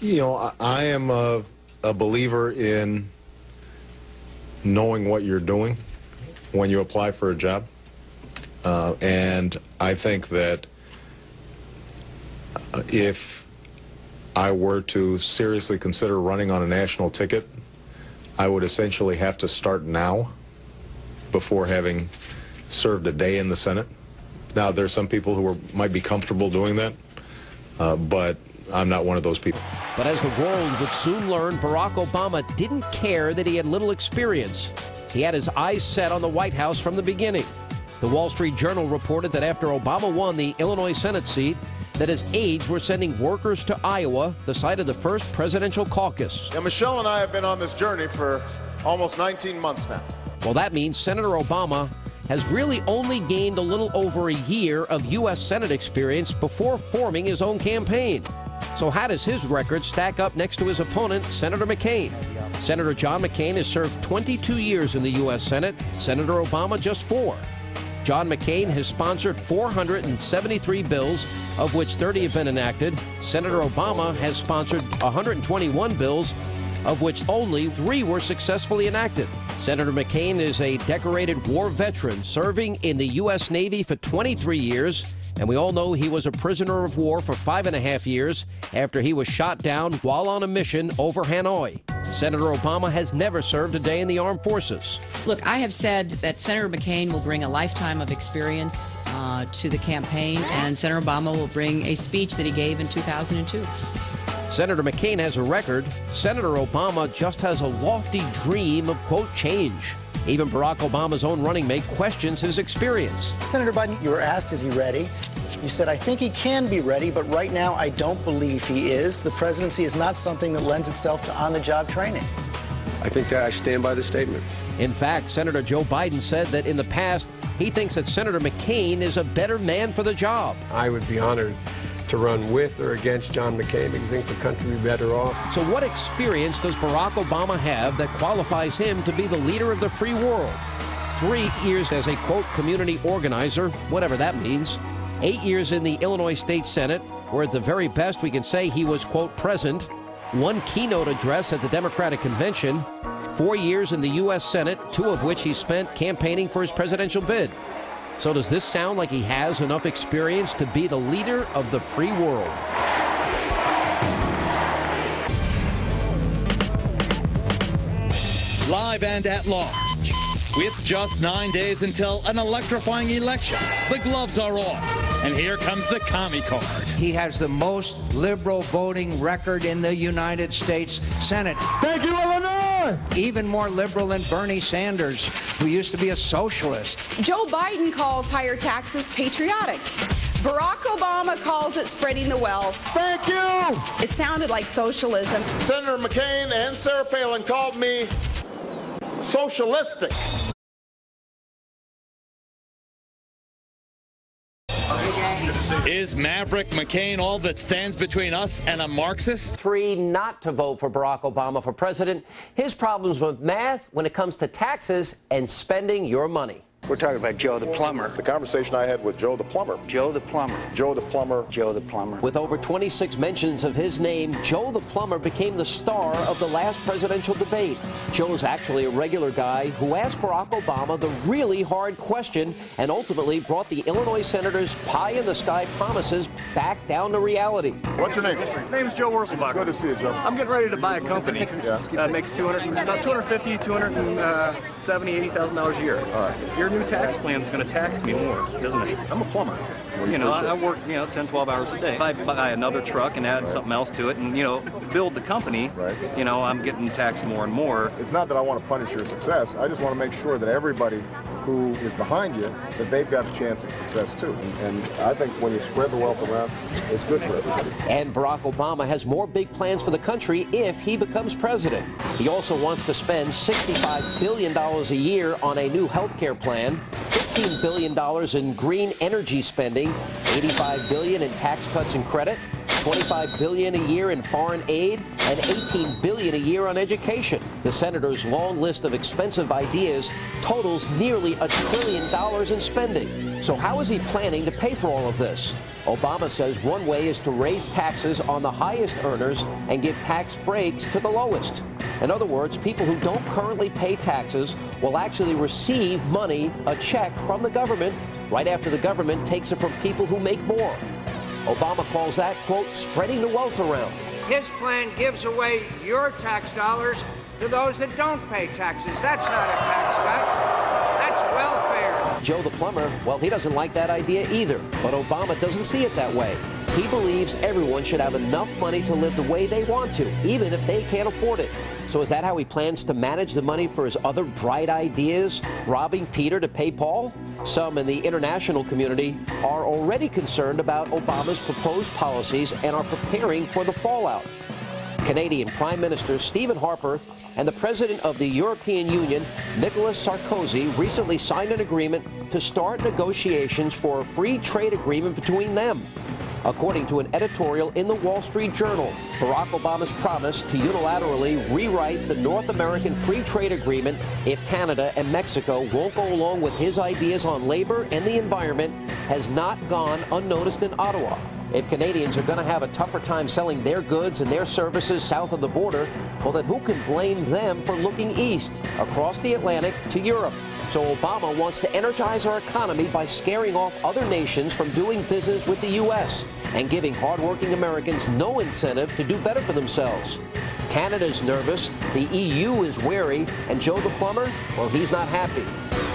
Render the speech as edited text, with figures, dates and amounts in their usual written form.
You know, I am a believer in knowing what you're doing when you apply for a job. And I think that if I were to seriously consider running on a national ticket, I would essentially have to start now before having served a day in the Senate. Now, there's some people who might be comfortable doing that, but I'm not one of those people. But as the world would soon learn, Barack Obama didn't care that he had little experience. He had his eyes set on the White House from the beginning. The Wall Street Journal reported that after Obama won the Illinois Senate seat, that his aides were sending workers to Iowa, the site of the first presidential caucus. Now, Michelle and I have been on this journey for almost 19 months now. Well, that means Senator Obama has really only gained a little over a year of U.S. Senate experience before forming his own campaign. So how does his record stack up next to his opponent, Senator McCain? Senator John McCain has served 22 years in the U.S. Senate, Senator Obama just 4. John McCain has sponsored 473 bills, of which 30 have been enacted. Senator Obama has sponsored 121 bills, of which only 3 were successfully enacted. Senator McCain is a decorated war veteran serving in the U.S. Navy for 23 years, and we all know he was a prisoner of war for 5.5 years after he was shot down while on a mission over Hanoi. Senator Obama has never served a day in the armed forces. Look, I have said that Senator McCain will bring a lifetime of experience to the campaign, and Senator Obama will bring a speech that he gave in 2002. Senator McCain has a record. Senator Obama just has a lofty dream of, quote, change. Even Barack Obama's own running mate questions his experience. Senator Biden, you were asked, is he ready? You said, I think he can be ready, but right now I don't believe he is. The presidency is not something that lends itself to on-the-job training. I think that I stand by the statement. In fact, Senator Joe Biden said that in the past, he thinks that Senator McCain is a better man for the job. I would be honored to run with or against John McCain because I think the country would be better off. So what experience does Barack Obama have that qualifies him to be the leader of the free world? 3 years as a, quote, community organizer, whatever that means. 8 years in the Illinois State Senate, where at the very best we can say he was, quote, present. 1 keynote address at the Democratic Convention. 4 years in the U.S. Senate, 2 of which he spent campaigning for his presidential bid. So does this sound like he has enough experience to be the leader of the free world? Live and at large. With just 9 days until an electrifying election, the gloves are off. And here comes the commie card. He has the most liberal voting record in the United States Senate. Thank you, Illinois! Even more liberal than Bernie Sanders, who used to be a socialist. Joe Biden calls higher taxes patriotic. Barack Obama calls it spreading the wealth. Thank you! It sounded like socialism. Senator McCain and Sarah Palin called me socialistic. Is Maverick McCain all that stands between us and a Marxist? Free not to vote for Barack Obama for president. His problems with math when it comes to taxes and spending your money. We're talking about Joe the plumber. The conversation I had with Joe the plumber. Joe the plumber. Joe the plumber. Joe the plumber. With over 26 mentions of his name, Joe the plumber became the star of the last presidential debate. Joe's actually a regular guy who asked Barack Obama the really hard question and ultimately brought the Illinois senator's pie-in-the-sky promises back down to reality. What's your name? My name's Joe Wurzelbacher. Good to see you, Joe. I'm getting ready to buy a company that makes about $250,000, $270,000, $80,000 a year. All right. Your new tax plan is going to tax me more, isn't it? I'm a plumber. You know, I work, 10, 12 hours a day. If I buy another truck and add something else to it and, build the company, I'm getting taxed more and more. It's not that I want to punish your success. I just want to make sure that everybody who is behind you, that they've got a chance at success too. And I think when you spread the wealth around, it's good for everybody. And Barack Obama has more big plans for the country if he becomes president. He also wants to spend $65 billion a year on a new health care plan, $15 billion in green energy spending, $85 billion in tax cuts and credit, $25 billion a year in foreign aid, and $18 billion a year on education. The senator's long list of expensive ideas totals nearly $1 trillion in spending. So how is he planning to pay for all of this? Obama says one way is to raise taxes on the highest earners and give tax breaks to the lowest. In other words, people who don't currently pay taxes will actually receive money, a check from the government, right after the government takes it from people who make more. Obama calls that, quote, spreading the wealth around. His plan gives away your tax dollars to those that don't pay taxes. That's not a tax cut. That's welfare. Joe the plumber, well, he doesn't like that idea either, but Obama doesn't see it that way. He believes everyone should have enough money to live the way they want to, even if they can't afford it. So is that how he plans to manage the money for his other bright ideas, robbing Peter to pay Paul? Some in the international community are already concerned about Obama's proposed policies and are preparing for the fallout. Canadian Prime Minister Stephen Harper and the President of the European Union, Nicolas Sarkozy, recently signed an agreement to start negotiations for a free trade agreement between them. According to an editorial in the Wall Street Journal, Barack Obama's promise to unilaterally rewrite the North American Free Trade Agreement if Canada and Mexico won't go along with his ideas on labor and the environment has not gone unnoticed in Ottawa. If Canadians are going to have a tougher time selling their goods and their services south of the border, well, then who can blame them for looking east, across the Atlantic to Europe? So Obama wants to energize our economy by scaring off other nations from doing business with the U.S. and giving hardworking Americans no incentive to do better for themselves. Canada's nervous, the EU is wary, and Joe the plumber, well, he's not happy.